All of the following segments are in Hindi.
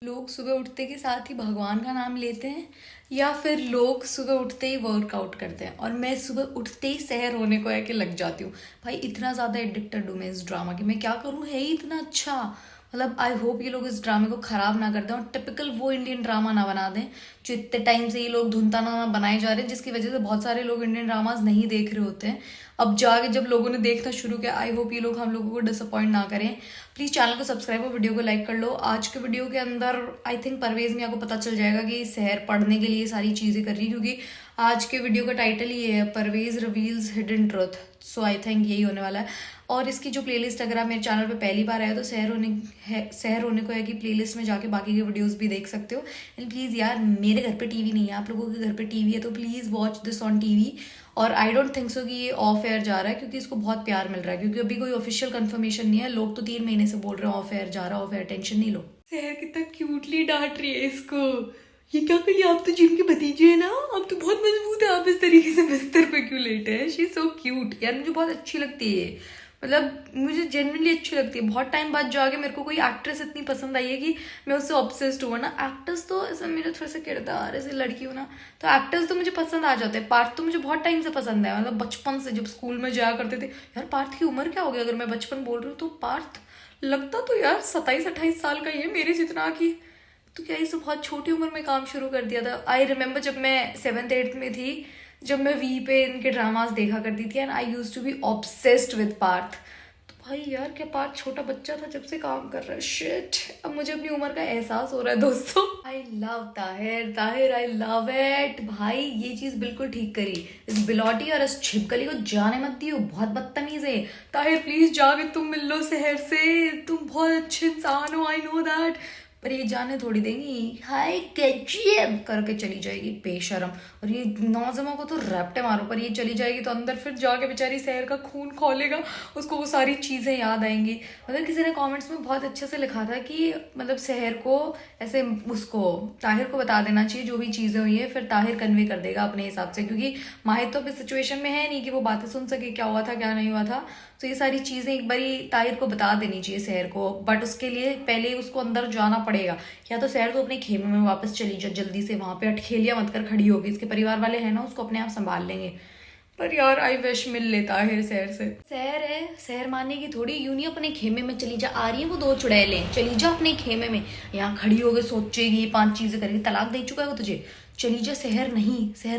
लोग सुबह उठते के साथ ही भगवान का नाम लेते हैं या फिर लोग सुबह उठते ही वर्कआउट करते हैं। और मैं सुबह उठते ही सहर होने को है कि लग जाती हूँ। भाई इतना ज़्यादा एडिक्टेड हूँ मैं इस ड्रामा की, मैं क्या करूँ, है ही इतना अच्छा। मतलब आई होप ये लोग इस ड्रामे को ख़राब ना कर दें और टिपिकल वो इंडियन ड्रामा ना बना दें जो इतने टाइम से ये लोग धुनता ना बनाए जा रहे हैं, जिसकी वजह से बहुत सारे लोग इंडियन ड्रामाज नहीं देख रहे होते हैं। अब जाके जब लोगों ने देखना शुरू किया, आई होप ये लोग हम लोगों को डिसअपॉइंट ना करें। प्लीज़ चैनल को सब्सक्राइब और वीडियो को लाइक कर लो। आज के वीडियो के अंदर आई थिंक परवेज़ मियाँ को पता चल जाएगा कि सहर पढ़ने के लिए सारी चीज़ें कर रही है, क्योंकि आज के वीडियो का टाइटल ही है Parvez reveals hidden truth. So I think यही होने वाला है। और इसकी जो प्लेलिस्ट, अगर आप मेरे चैनल पे पहली बार आए तो सहर होने को है कि प्लेलिस्ट में जाके बाकी के वीडियोस भी देख सकते हो। एंड प्लीज़ यार, मेरे घर पे टीवी नहीं है, आप लोगों के घर पे टीवी है तो please watch this on TV. और आई डोंट थिंक सो कि ये ऑफ एयर जा रहा है, क्योंकि इसको बहुत प्यार मिल रहा है, क्योंकि अभी कोई ऑफिशियल कंफर्मेशन नहीं है। लोग तो 3 महीने से बोल रहे हैं ऑफ एयर जा रहा है, ऑफ एयर, टेंशन नहीं लो। सहर कितना क्यूटली डांट रही है इसको। ये क्या करिए, आप तो जिम के भतीजे है ना, आप तो बहुत मजबूत है, आप इस तरीके से बिस्तर पे क्यों लेटे हैं। शी इज सो क्यूट यार, मुझे बहुत अच्छी लगती है। मतलब मुझे जेन्युइनली अच्छी लगती है। बहुत टाइम बाद जाके मेरे को कोई एक्ट्रेस इतनी पसंद आई है कि मैं उससे ऑब्सेस्ड हुआ ना। एक्टर्स तो ऐसा मेरे थोड़ा सा किरदार ऐसे लड़की हूँ ना, तो एक्टर्स तो मुझे पसंद आ जाते हैं। पार्थ तो मुझे बहुत टाइम से पसंद है, मतलब बचपन से, जब स्कूल में जाया करते थे। यार पार्थ की उम्र क्या हो गई, अगर मैं बचपन बोल रही हूँ तो पार्थ लगता तो यार 27-28 साल का ही है मेरे जितना की। तो क्या इससे बहुत छोटी उम्र में काम शुरू कर दिया था। आई रिमेम्बर जब मैं 7th-8th में थी, जब मैं वी पे इनके ड्रामास देखा करती थी, and I use to be obsessed with Parth. तो भाई यार, क्या पार्थ छोटा बच्चा था जब से काम कर रहा है। शिट, अब मुझे अपनी उम्र का एहसास हो रहा है दोस्तों। I love Tahir, I love it. भाई ये चीज बिल्कुल ठीक करी, इस बिलौटी और इस छिपकली को जाने मत दियो, बहुत बदतमीज है। ताहिर प्लीज जाके तुम मिल लो सहर से, तुम बहुत अच्छे इंसान हो, आई नो दैट। पर ये जाने थोड़ी देंगी, हाय कैचियम करके चली जाएगी बेशरम। और ये नौजमा को तो रैप्टे मारो, पर ये चली जाएगी तो अंदर फिर जाके बेचारी सहर का खून खौलेगा, उसको वो सारी चीज़ें याद आएंगी। मतलब किसी ने कमेंट्स में बहुत अच्छे से लिखा था कि मतलब सहर को ऐसे उसको ताहिर को बता देना चाहिए जो भी चीज़ें हुई है, फिर ताहिर कन्वे कर देगा अपने हिसाब से, क्योंकि माहिर तो अभी सिचुएशन में है नहीं कि वो बातें सुन सके क्या हुआ था क्या नहीं हुआ था। तो ये सारी चीज़ें एक बारी ताहिर को बता देनी चाहिए सहर को, बट उसके लिए पहले उसको अंदर जाना पड़ेगा। या तो सहर तो अपने खेमे में वापस चली जाए जल्दी से, वहां पे अटखेलियां मत कर खड़ी होगी, इसके परिवार वाले हैं ना, उसको अपने आप संभाल लेंगे। पर यार आई विश मिल लेता है सहर से। सहर है, सहर मानने की थोड़ी, यूं नहीं अपने खेमे में चली जा, आ रही है वो 2 चुड़ैलें, चली जा अपने खेमे में। यहाँ खड़ी होकर सोचेगी 5 चीजें करेगी, तलाक दे चुका है वो तुझे, चली जा। सहर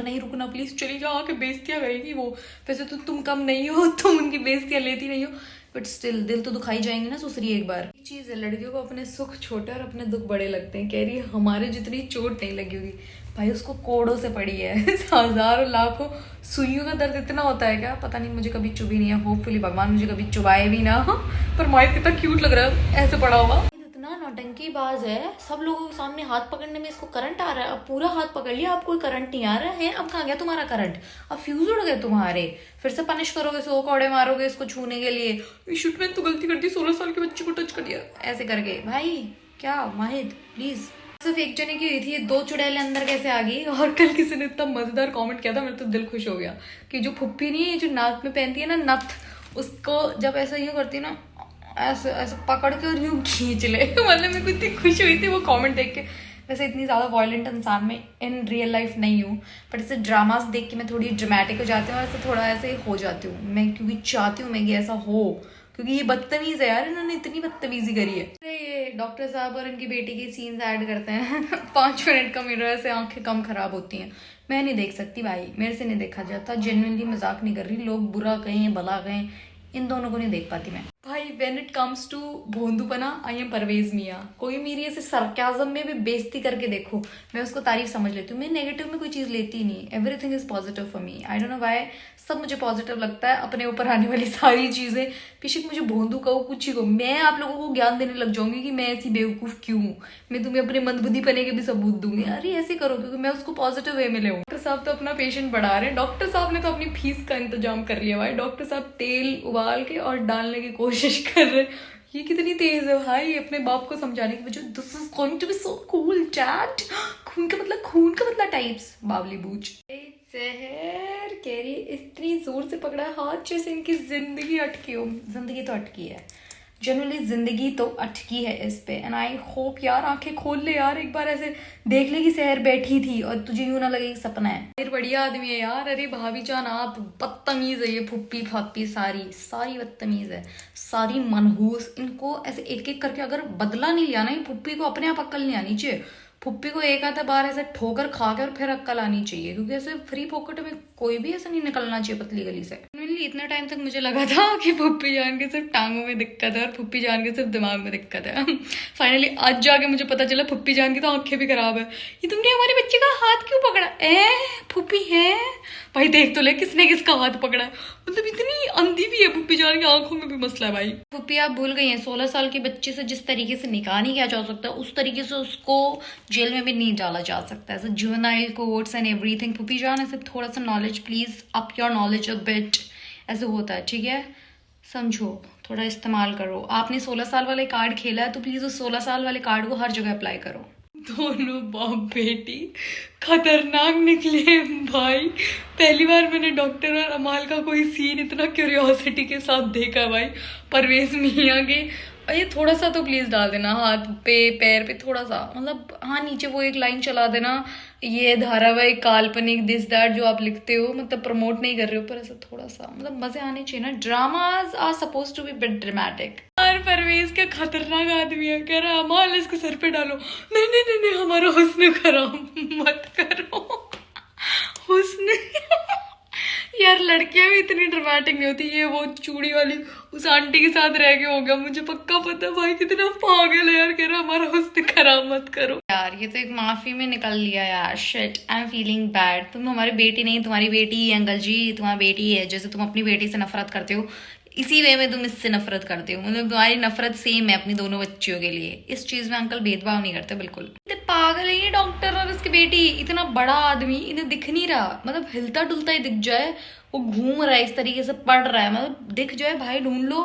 नहीं रुकना प्लीज, चली जा, आके बेइज्जतियां करेगी वो। वैसे तो तुम कम नहीं हो, तुम उनकी बेइज्जतियां लेती नहीं हो, बट स्टिल दिल तो दुखाई जाएंगे ना सुसरी एक बार। एक चीज है, लड़कियों को अपने सुख छोटे और अपने दुख बड़े लगते हैं। कह रही है हमारे जितनी चोट नहीं लगी होगी, भाई उसको कोड़ों से पड़ी है। हजारों लाखों सुइयों का दर्द इतना होता है क्या, पता नहीं, मुझे कभी चुभी नहीं है। होपफुली भगवान मुझे कभी चुबाए भी ना। पर माइक कितना क्यूट लग रहा है ऐसे पड़ा हुआ। इतना नौटंकीबाज है, सब लोगों के सामने हाथ पकड़ने में इसको करंट आ रहा है। अब पूरा हाथ पकड़ लिया, अब कोई करंट नहीं आ रहा है। अब कहाँ गया तुम्हारा करंट, अब फ्यूज उड़ गए तुम्हारे। फिर से पनिश करोगे, 100 कौड़े मारोगे इसको छूने के लिए। शुट मैंने तो गलती कर दी, 16 साल के बच्चे को टच कर दिया ऐसे करके। भाई क्या माहिद प्लीज। सिर्फ एक जने की हुई थी, ये 2 चुड़ैलें अंदर कैसे आ गई। और कल किसी ने इतना मजेदार कमेंट किया था, मेरा तो दिल खुश हो गया कि जो फुप्पी नहीं है, जो नाक में पहनती है ना नथ, उसको जब ऐसा यूं करती है ना, ऐसे ऐसे पकड़ के और यूं खींच ले। मतलब मेरे को इतनी खुशी हुई थी वो कमेंट देख के। वैसे इतनी ज़्यादा वॉयलेंट इंसान में इन रियल लाइफ नहीं हूँ, बट ऐसे ड्रामास देख के मैं थोड़ी ड्रामेटिक हो जाती हूँ और ऐसे थोड़ा ऐसे हो जाती हूँ मैं, क्योंकि चाहती हूँ मैं कि ऐसा हो, क्योंकि ये बदतमीज है यार, इन्होंने इतनी बदतमीजी करी है। ये डॉक्टर साहब और इनकी बेटी के सीन्स ऐड करते हैं। 5 मिनट का मिरर से आंखें कम खराब होती हैं। मैं नहीं देख सकती भाई, मेरे से नहीं देखा जाता, जेन्युइनली मजाक नहीं कर रही। लोग बुरा कहें भला कहें, इन दोनों को नहीं देख पाती मैं। भाई व्हेन इट कम्स टू भोंदूपना, आई एम परवेज मियाँ। कोई मेरी ऐसे सरकाज़म में भी बेइज्जती करके देखो, मैं उसको तारीफ समझ लेती हूँ। मैं नेगेटिव में कोई चीज़ लेती ही नहीं, everything is positive for me. I don't know why, सब मुझे पॉजिटिव लगता है। अपने ऊपर आने वाली सारी चीज़ें, बेशक मुझे भोंदू कहो कुछ ही कहो, मैं आप लोगों को ज्ञान देने लग जाऊंगी कि मैं ऐसी बेवकूफ़ क्यों हूँ। मैं तुम्हें अपने मंदबुद्धि पने के भी सबूत दूंगी। अरे ऐसे करो, क्योंकि मैं उसको पॉजिटिव वे में ले। डॉक्टर साहब तो अपना पेशेंट बढ़ा रहे हैं, डॉक्टर साहब ने तो अपनी फीस का इंतजाम कर लिया भाई। डॉक्टर साहब तेल उबाल के और डालने की कोशिश कर रहे। ये कितनी तेज है भाई अपने बाप को समझाने की वजह। This is going to be so cool dad. खून का मतलब टाइप्स, बावली बूच। सहर कह रही इतनी जोर से पकड़ा हाथ जैसे इनकी जिंदगी अटकी हो। जिंदगी तो अटकी है, जनरली जिंदगी तो अटकी है इस पे। एंड आई होप यार आंखें खोल ले यार, एक बार ऐसे देख ले कि शहर बैठी थी और तुझे यूं ना लगे कि सपना है। फिर बढ़िया आदमी है यार। अरे भाभी जान आप बदतमीज है, ये फुप्पी फाप्पी सारी सारी बदतमीज है, सारी मनहूस। इनको ऐसे एक एक करके अगर बदला नहीं लिया ना, ये फुप्पी को अपने आप अक्ल नहीं आनी चाहिए। फुप्पी को एक आधा बार ऐसे ठोकर खा के और फिर अक्ल आनी चाहिए, क्योंकि ऐसे फ्री पॉकेट में कोई भी ऐसा नहीं निकलना चाहिए पतली गली से। इतने टाइम तक मुझे लगा था कि फुप्पी जान के सिर्फ टांगों में दिक्कत है और फुप्पी जान के सिर्फ दिमाग में दिक्कत है। फाइनली आज जाके मुझे पता चला फुप्पी जान की तो आंखें भी खराब है। ये तुमने हमारे बच्चे का हाथ क्यों पकड़ा? फुप्पी है भाई, देख तो ले किसने किसका हाथ पकड़ा है। मतलब इतनी अंधी भी है फुप्पी जान की, आंखों में भी मसला है भाई। फुप्पी आप भूल गई हैं 16 साल के बच्चे से जिस तरीके से निकाह नहीं किया जा सकता, उस तरीके से उसको जेल में भी नहीं डाला जा सकता। ऐसे जुवेनाइल कोर्ट्स एंड एवरीथिंग। फुप्पी जान ऐसे थोड़ा सा knowledge please, up your knowledge a bit. ऐसे होता है, ठीक है, समझो, थोड़ा इस्तेमाल करो। आपने 16 साल वाले कार्ड खेला है तो प्लीज उस 16 साल वाले कार्ड को हर जगह अप्लाई करो। दोनों बाप बेटी खतरनाक निकले भाई। पहली बार मैंने डॉक्टर और अमाल का कोई सीन इतना क्यूरियोसिटी के साथ देखा भाई। परवेज मियाँ के ये थोड़ा सा तो प्लीज डाल देना हाथ पे पैर पे थोड़ा सा, मतलब हाँ नीचे वो एक लाइन चला देना, ये धारावाहिक काल्पनिक दिस दैट जो आप लिखते हो, मतलब प्रमोट नहीं कर रहे हो, पर ऐसा थोड़ा सा मतलब मजे आने चाहिए ना। Dramas are suppose to be bit dramatic. यार परवेज क्या खतरनाक आदमी है, कह रहा अमाल इसको सर पे डालो। नहीं नहीं नहीं नहीं, हमारा हुस्न खराब मत करो। हुस्न यार लड़कियां भी इतनी ड्रामेटिक नहीं होती। ये वो चूड़ी वाली उस आंटी के साथ रह के हो गया, मुझे पक्का पता भाई कितना पागल है यार, कह रहा हमारा हुस्न खराब मत करो। यार ये तो एक माफी में निकल लिया यार। Shit, I am feeling bad. तुम हमारी बेटी नहीं, तुम्हारी बेटी अंकल जी, तुम्हारी बेटी है। जैसे तुम अपनी बेटी से नफरत करते हो, इसी वे में तुम इससे नफरत करते हो। मतलब तुम्हारी नफरत सेम है अपनी दोनों बच्चियों के लिए। इस चीज में अंकल भेदभाव नहीं करते बिल्कुल। पागल है ये डॉक्टर और उसकी बेटी। इतना बड़ा आदमी इन्हें दिख नहीं रहा, मतलब हिलता डुलता ही दिख जाए, वो घूम रहा है इस तरीके से, पढ़ रहा है, मतलब दिख जाए भाई ढूंढ लो।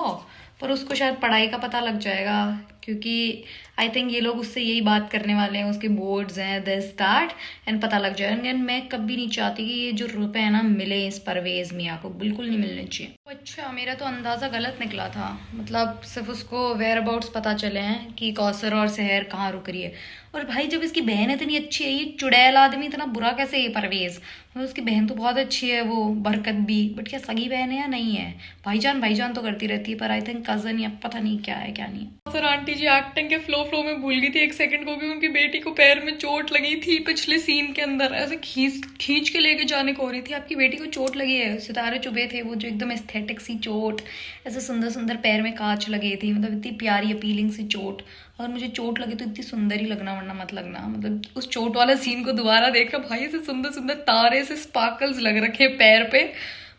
पर उसको शायद पढ़ाई का पता लग जाएगा, क्योंकि आई थिंक ये लोग उससे यही बात करने वाले हैं, उसके बोर्ड्स हैं दिस दैट, एंड पता लग जाएगा। एंड मैं कभी नहीं चाहती कि ये जो रुपए है ना मिले इस परवेज मियाँ को, बिल्कुल नहीं मिलने चाहिए। अच्छा मेरा तो अंदाज़ा गलत निकला था, मतलब सिर्फ उसको वेयर अबाउट्स पता चले हैं कि कौसर और सहर कहाँ रुक रही है। और भाई जब इसकी बहन इतनी अच्छी है, ये चुड़ैल आदमी इतना बुरा कैसे है परवेज? मतलब उसकी बहन तो बहुत अच्छी है, वो बरकत भी, बट क्या सगी बहन है या नहीं है? भाईजान तो करती रहती है, पर आई थिंक कजन या पता नहीं क्या है क्या नहीं है। सर आंटी जी एक्टिंग के फ्लो में भूल गई थी एक सेकंड को कि उनकी बेटी को पैर में चोट लगी थी पिछले सीन के अंदर। ऐसे खींच के लेके जाने को हो रही थी, आपकी बेटी को चोट लगी है, सितारे चुभे थे, वो जो एकदम एस्थेटिक सी चोट, ऐसे सुंदर सुंदर पैर में कांच लगे थे, मतलब इतनी प्यारी अपीलिंग सी चोट। अगर मुझे चोट लगी तो इतनी सुंदर ही लगना, वरना मत लगना। मतलब उस चोट वाला सीन को दोबारा देखा भाई, ऐसे सुंदर सुंदर तारे से स्पार्कल्स लग रखे पैर पे,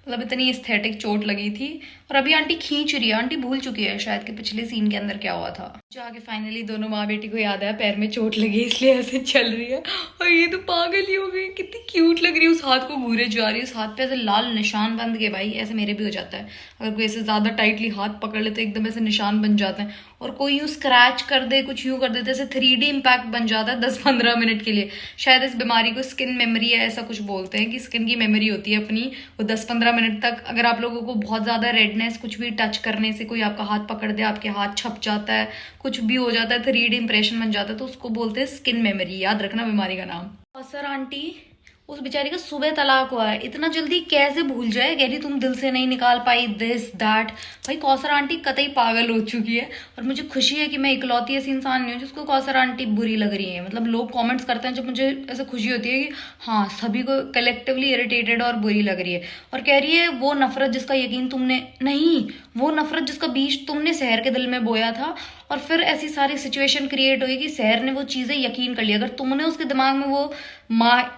मतलब इतनी एस्थेटिक चोट लगी थी। और अभी आंटी खींच रही है, आंटी भूल चुकी है शायद कि पिछले सीन के अंदर क्या हुआ था। जाके फाइनली दोनों माँ बेटी को याद आया पैर में चोट लगी इसलिए ऐसे चल रही है। और ये तो पागल ही हो गई, कितनी क्यूट लग रही है, उस हाथ को घूरे जा रही है, उस हाथ पे ऐसे लाल निशान बन गए भाई। ऐसे मेरे भी हो जाता है, अगर कोई ऐसे ज्यादा टाइटली हाथ पकड़ ले तो एकदम ऐसे निशान बन जाते हैं, और कोई यूं स्क्रैच कर दे, कुछ यूं कर देते, ऐसे 3D इम्पैक्ट बन जाता है 10-15 मिनट के लिए। शायद इस बीमारी को स्किन मेमोरी है, ऐसा कुछ बोलते हैं कि स्किन की मेमोरी होती है अपनी, वो 10-15 मिनट तक अगर आप लोगों को बहुत ज्यादा रेडनेस, कुछ भी टच करने से कोई आपका हाथ पकड़ दे, आपके हाथ छप जाता है, कुछ भी हो जाता है, 3D इंप्रेशन बन जाता है, तो उसको बोलते हैं स्किन मेमोरी। याद रखना बीमारी का नाम। और सर आंटी उस बेचारी का सुबह तलाक हुआ है, इतना जल्दी कैसे भूल जाए? कह रही तुम दिल से नहीं निकाल पाई दिस दैट। भाई कौसर आंटी कतई पागल हो चुकी है, और मुझे खुशी है कि मैं इकलौती ऐसी इंसान नहीं हूँ जिसको कौसर आंटी बुरी लग रही है। मतलब लोग कमेंट्स करते हैं जब मुझे ऐसा खुशी होती है कि हाँ सभी को कलेक्टिवली इरिटेटेड और बुरी लग रही है। और कह रही है वो नफरत जिसका यकीन तुमने नहीं, वो नफरत जिसका बीज तुमने शहर के दिल में बोया था, और फिर ऐसी सारी सिचुएशन क्रिएट हुई कि शहर ने वो चीजें यकीन कर लिया। अगर तुमने उसके दिमाग में वो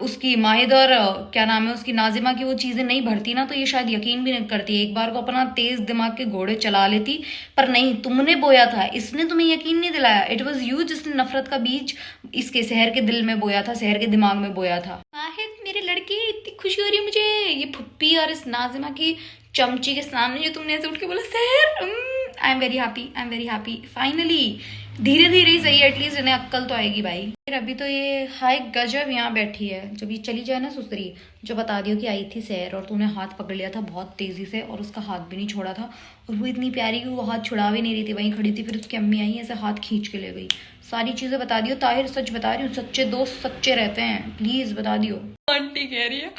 उसकी माहिद और क्या नाम है उसकी नाजिमा की वो चीजें नहीं भरती ना, तो ये शायद यकीन भी नहीं करती, एक बार को अपना तेज दिमाग के घोड़े चला लेती। पर नहीं, तुमने बोया था, इसने तुम्हें यकीन नहीं दिलाया। इट वॉज यू जिसने नफरत का बीज इसके शहर के दिल में बोया था, शहर के दिमाग में बोया था। माहिद मेरी लड़की, इतनी खुशी हो रही है मुझे, ये फुप्पी और इस नाजिमा की चमची के सामने जो तुमने ऐसे उठ के बोला शहर, I am very happy, I am very happy. Finally धीरे धीरे ही सही, एटलीस्ट इन्हें अक्कल तो आएगी भाई। फिर अभी तो ये हाय गजब यहाँ बैठी है, जब ये चली जाए ना सुसरी, जो बता दियो कि आई थी सैर और तूने हाथ पकड़ लिया था बहुत तेजी से और उसका हाथ भी नहीं छोड़ा था, और वो इतनी प्यारी कि वो हाथ छुड़ा भी नहीं रही थी, वहीं खड़ी थी, फिर उसकी अम्मी आई ऐसे हाथ खींच के ले गई। सारी चीजें बता दियो ताहिर, सच बता रही हूँ, सच्चे दोस्त सच्चे रहते हैं, प्लीज बता दियो। आंटी कह रही है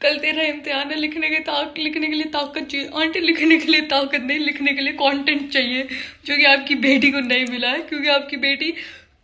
कल तेरा इम्तिहान है, लिखने के लिए ताकत चाहिए। आंटी लिखने के लिए ताकत नहीं, लिखने के लिए कंटेंट चाहिए, जो कि आपकी बेटी को नहीं मिला है, क्योंकि आपकी बेटी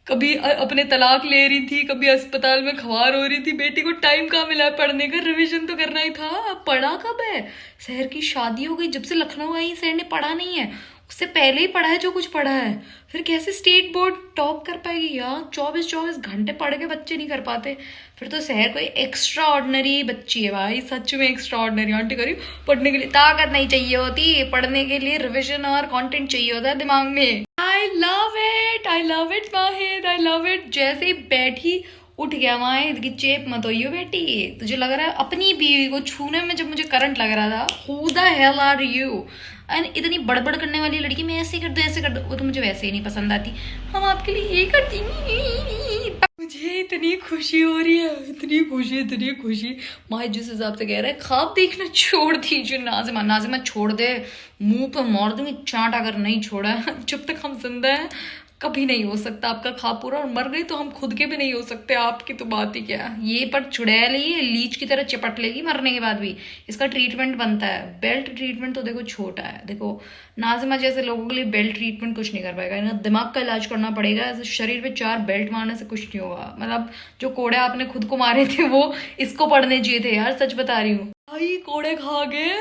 कभी अपने तलाक ले रही थी, कभी अस्पताल में खवार हो रही थी। बेटी को टाइम कहाँ मिला है पढ़ने का, रिवीजन तो करना ही था। पढ़ा कब है? शहर की शादी हो गई, जब से लखनऊ आई शहर ने पढ़ा नहीं है, उससे पहले ही पढ़ा है जो कुछ पढ़ा है। फिर कैसे स्टेट बोर्ड टॉप कर पाएगी यार? 24-24 घंटे पढ़ के बच्चे नहीं कर पाते। फिर तो शहर कोई एक्स्ट्रा ऑर्डिनरी बच्ची है भाई, सच में एक्स्ट्रा ऑर्डिनरी। आंटी करी पढ़ने के लिए ताकत नहीं चाहिए होती, पढ़ने के लिए रिविजन और कंटेंट चाहिए होता है दिमाग में। I love it माहिद, I love it. जैसे ही बैठी उठ गया माहिद की चेप मत होइयो बेटी, तुझे लग रहा है अपनी बीवी को छूने में जब मुझे करंट लग रहा था, who the hell are you? And इतनी बड़बड़ करने वाली लड़की, मैं ऐसे कर दो ऐसे कर दो, वो तो मुझे वैसे ही नहीं पसंद आती। हम आपके लिए ये करती नहीं। मुझे इतनी खुशी हो रही है, इतनी खुशी। माहिद जिस हिसाब से कह रहा है ख्वाब देखना छोड़ दीजिए, नाजिमा छोड़ दे, मुंह पे मार दूंगी चाट अगर नहीं छोड़ा। जब तक हम जिंदा है कभी नहीं हो सकता आपका ख्वाब पूरा, और मर गई तो हम खुद के भी नहीं हो सकते, आपकी तो बात ही क्या। ये पर चुड़ैल ही लीच की तरह चिपट लेगी मरने के बाद भी। इसका ट्रीटमेंट बनता है, बेल्ट ट्रीटमेंट तो देखो छोटा है। देखो नाजिमा जैसे लोगों के लिए बेल्ट ट्रीटमेंट कुछ नहीं कर पाएगा, इन्हें दिमाग का इलाज करना पड़ेगा। शरीर पे 4 बेल्ट मारने से कुछ नहीं होगा। मतलब जो कोड़े आपने खुद को मारे थे वो इसको पड़ने चाहिए थे यार, सच बता रही हूँ भाई। कोड़े खा गए,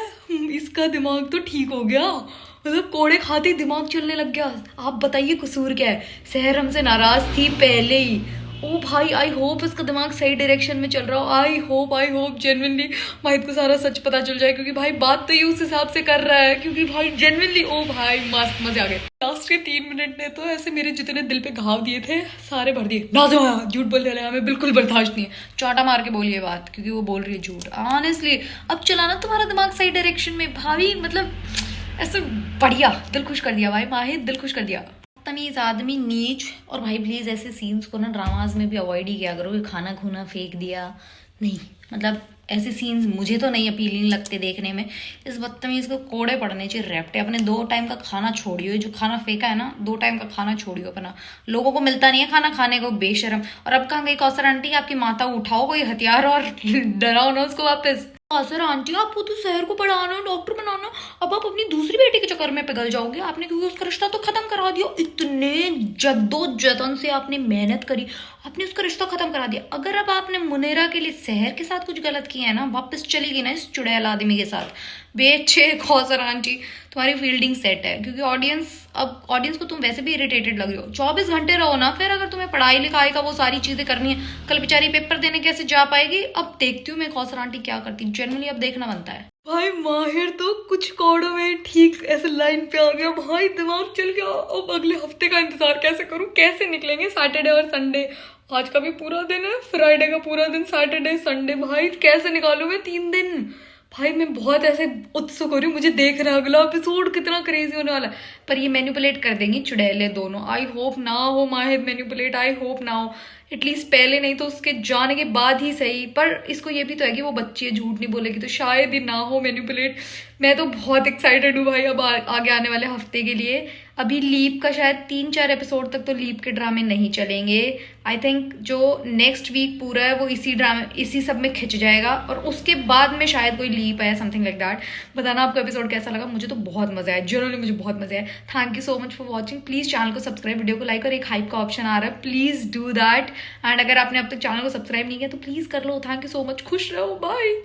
इसका दिमाग तो ठीक हो गया, मतलब कोड़े खाते ही दिमाग चलने लग गया। आप बताइए कसूर क्या है? शहर हमसे नाराज थी पहले ही। ओ भाई आई होप इसका दिमाग सही डायरेक्शन में चल रहा हो। आई होप जेन्युइनली माहिद को सारा सच पता चल जाए, क्योंकि भाई बात तो ये उस हिसाब से कर रहा है, क्योंकि भाई जेन्युइनली ओ भाई मस्त मजे आ गए। लास्ट के 3 मिनट ने तो ऐसे मेरे जितने दिल पे घाव दिए थे सारे भर दिए। नाजिमा झूठ बोलने वाले हमें बिल्कुल बर्दाश्त नहीं है, चाटा मार के बोलिए बात, क्योंकि वो बोल रही है झूठ। ऑनेस्टली अब चलाना तुम्हारा दिमाग सही डायरेक्शन में भाभी, मतलब ऐसे बढ़िया दिल खुश कर दिया भाई माहिद, दिल खुश कर दिया। तमीज आदमी नीच। और भाई प्लीज ऐसे सीन्स को ना ड्रामाज में भी अवॉइड ही किया करो कि खाना खूना फेंक दिया, नहीं मतलब ऐसे सीन्स मुझे तो नहीं अपीलिंग लगते देखने में। इस बदतमीज को कोड़े पड़ने चाहिए, रैप्टे। अपने 2 टाइम का खाना छोड़ियो, जो खाना फेंका है ना 2 टाइम का खाना छोड़ियो अपना। लोगों को मिलता नहीं है खाना खाने को, बेशरम। और अब कहाँ गई कौसर आंटी? आपकी माता उठाओ कोई हथियार और डराओ ना उसको वापस। सर आंटी आपको तो शहर को पढ़ाना, डॉक्टर बनाना, अब आप अपनी दूसरी बेटी के चक्कर में पिघल जाओगे आपने, क्योंकि उसका रिश्ता तो खत्म करा दिया। इतने जद्दोजहद से आपने मेहनत करी, आपने उसका रिश्ता खत्म करा दिया। अगर अब आपने मुनेरा के लिए शहर के साथ कुछ गलत किया है ना, वापस चली गई ना इस चुड़ैल आदमी के साथ, बेचे खौसर आंटी तुम्हारी फील्डिंग सेट है। क्योंकि ऑडियंस को तुम वैसे भी इरिटेटेड लग रही हो। 24 घंटे रहो ना फिर, अगर तुम्हें पढ़ाई लिखाई का वो सारी चीजें करनी है। कल बेचारी पेपर देने कैसे जा पाएगी? अब देखती हूँ मैं खौसर आंटी क्या करती, जनरली अब देखना बनता है। भाई माहिर तो कुछ कोड़ों में ठीक ऐसे लाइन पे आ गया भाई, दिमाग चल गया। अब अगले हफ्ते का इंतजार कैसे करूं, कैसे निकलेंगे सैटरडे और संडे? आज का भी पूरा दिन है, फ्राइडे का पूरा दिन, सैटरडे संडे, भाई कैसे निकालूं मैं 3 दिन? भाई मैं बहुत ऐसे उत्सुक हो रही हूँ, मुझे देख रहा है अगला एपिसोड कितना क्रेजी होने वाला है। पर ये मैनिपुलेट कर देंगी चुड़ैले दोनों। आई होप ना हो माहिर मैनिपुलेट, आई होप ना हो, एटलीस्ट पहले नहीं तो उसके जाने के बाद ही सही। पर इसको ये भी तो है कि वो बच्ची है, झूठ नहीं बोलेगी, तो शायद ही ना हो मैनिपुलेट। मैं तो बहुत एक्साइटेड हूँ भाई अब आगे आने वाले हफ्ते के लिए। अभी लीप का शायद 3-4 एपिसोड तक तो लीप के ड्रामे नहीं चलेंगे। आई थिंक जो नेक्स्ट वीक पूरा है वो इसी सब में खिंच जाएगा, और उसके बाद में शायद कोई लीप है, समथिंग लाइक दैट। बताना आपको एपिसोड कैसा लगा, मुझे तो बहुत मजा आया, जनरली मुझे बहुत मजा आया। Thank you so much for watching. Please channel को सब्सक्राइब, वीडियो को लाइक, और एक हाइप का ऑप्शन आ रहा है, प्लीज डू दैट। एंड अगर आपने अब तक चैनल को सब्सक्राइब नहीं किया तो प्लीज कर लो। थैंक यू सो मच, खुश रहो, बाय।